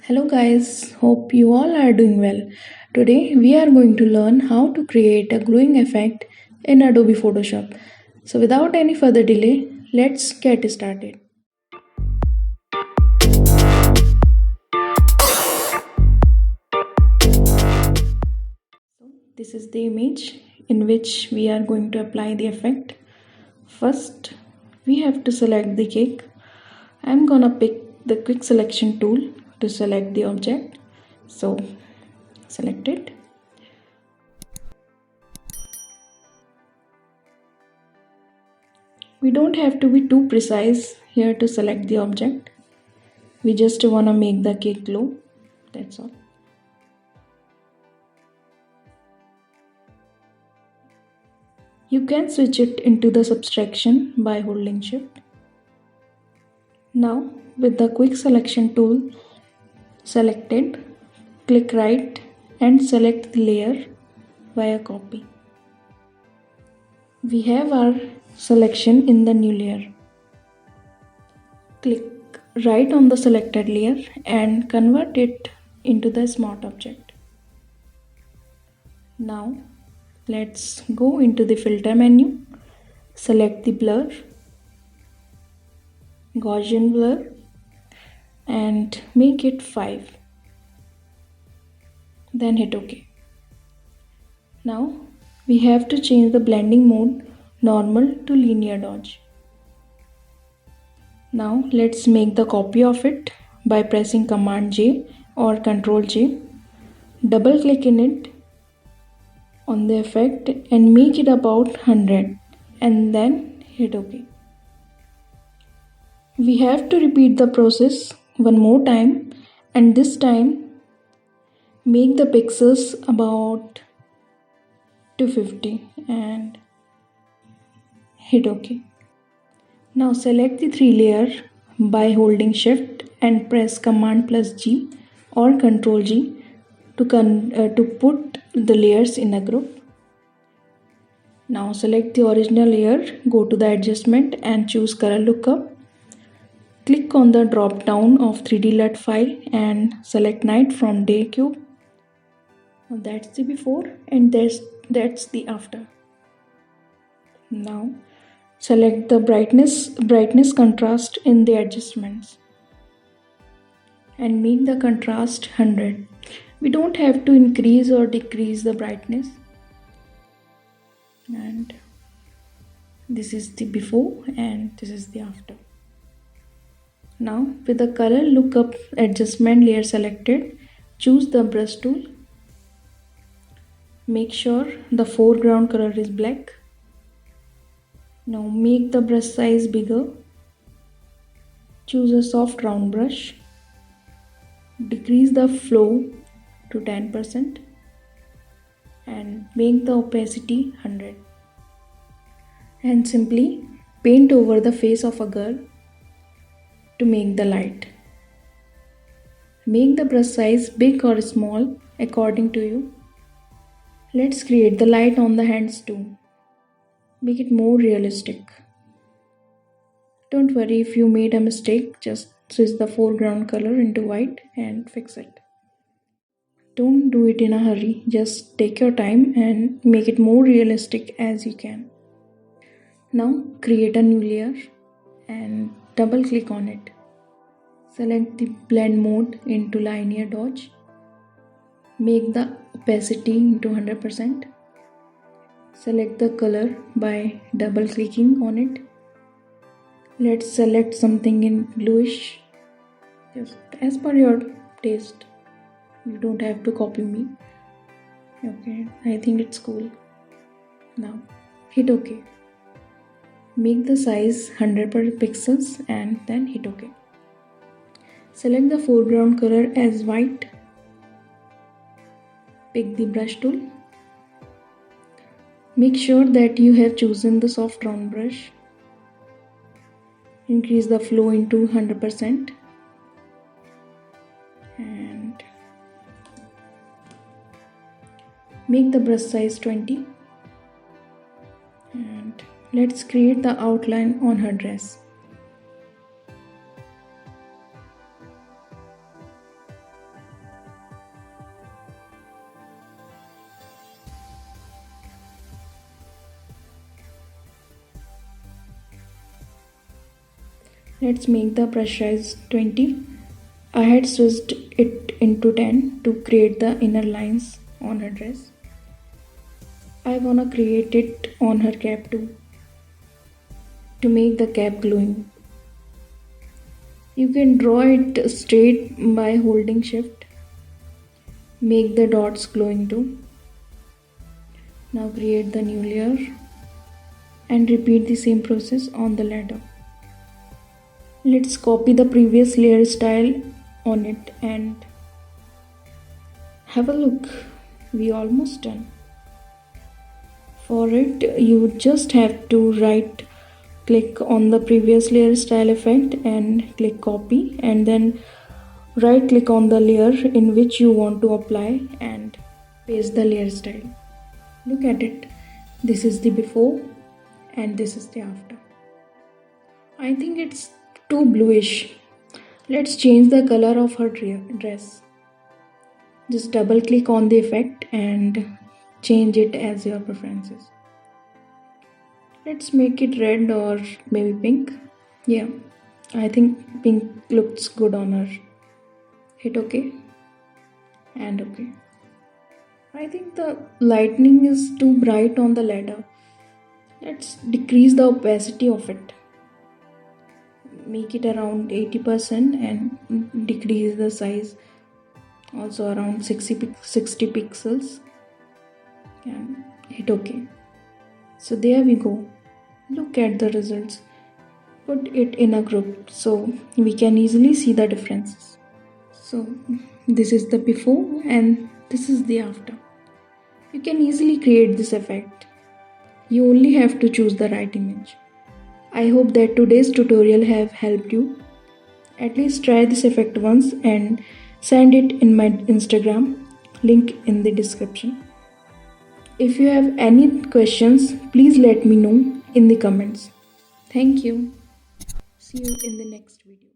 Hello guys, hope you all are doing well. Today we are going to learn how to create a glowing effect in Adobe Photoshop. So without any further delay, let's get started. This is the image in which we are going to apply the effect. First, we have to select the cake. I'm gonna pick the quick selection tool to select the object. So select it. We don't have to be too precise here to select the object. We just want to make the cake glow. That's all. You can switch it into the subtraction by holding shift. Now with the quick selection tool selected, click right and select the layer via copy. We have our selection in the new layer. Click right on the selected layer and convert it into the smart object. Now let's go into the filter menu, select the blur, Gaussian blur and make it 5. Then hit OK. Now we have to change the blending mode normal to linear dodge. Now let's make the copy of it by pressing Command J or Ctrl J. Double click in it on the effect and make it about 100 and then hit OK. We have to repeat the process one more time and this time make the pixels about 250 and hit OK. Now select the 3 layer by holding shift and press Command plus G or Ctrl G to put the layers in a group. Now select the original layer, go to the adjustment and choose color lookup. Click on the drop down of 3D LUT file and select night from day cube. Now that's the before and that's the after. Now select the brightness contrast in the adjustments and make the contrast 100. We don't have to increase or decrease the brightness. And this is the before and this is the after. Now with the color lookup adjustment layer selected, choose the brush tool. Make sure the foreground color is black. Now make the brush size bigger. Choose a soft round brush. Decrease the flow to 10% and make the opacity 100. And simply paint over the face of a girl to make the light. Make the brush size big or small according to you. Let's create the light on the hands too. Make it more realistic. Don't worry if you made a mistake, just switch the foreground color into white and fix it. Don't do it in a hurry, just take your time and make it more realistic as you can. Now create a new layer and double click on it. Select the blend mode into linear dodge. Make the opacity into 100%. Select the color by double clicking on it. Let's select something in bluish, just as per your taste. You don't have to copy me. Okay, I think it's cool. Now hit OK. Make the size 100 pixels and then hit OK. Select the foreground color as white. Pick the brush tool. Make sure that you have chosen the soft round brush. Increase the flow into 100% and make the brush size 20 and let's create the outline on her dress. Let's make the brush size 20. I had switched it into 10 to create the inner lines on her dress. I wanna create it on her cap too, to make the cap glowing. You can draw it straight by holding shift. Make the dots glowing too. Now create the new layer and repeat the same process on the ladder. Let's copy the previous layer style on it and have a look. We almost done. For it, you just have to right click on the previous layer style effect and click copy, and then right click on the layer in which you want to apply and paste the layer style. Look at it. This is the before and this is the after. I think it's too bluish. Let's change the color of her dress. Just double click on the effect and change it as your preferences. Let's make it red or maybe pink. Yeah, I think pink looks good on her. Hit OK and OK. I think the lightning is too bright on the ladder. Let's decrease the opacity of it. Make it around 80% and decrease the size also around 60 pixels and hit OK. So there we go. Look at the results. Put it in a group so we can easily see the differences. So this is the before and this is the after. You can easily create this effect. You only have to choose the right image. I hope that today's tutorial have helped you. At least try this effect once and send it in my Instagram, link in the description. If you have any questions, please let me know in the comments. Thank you. See you in the next video.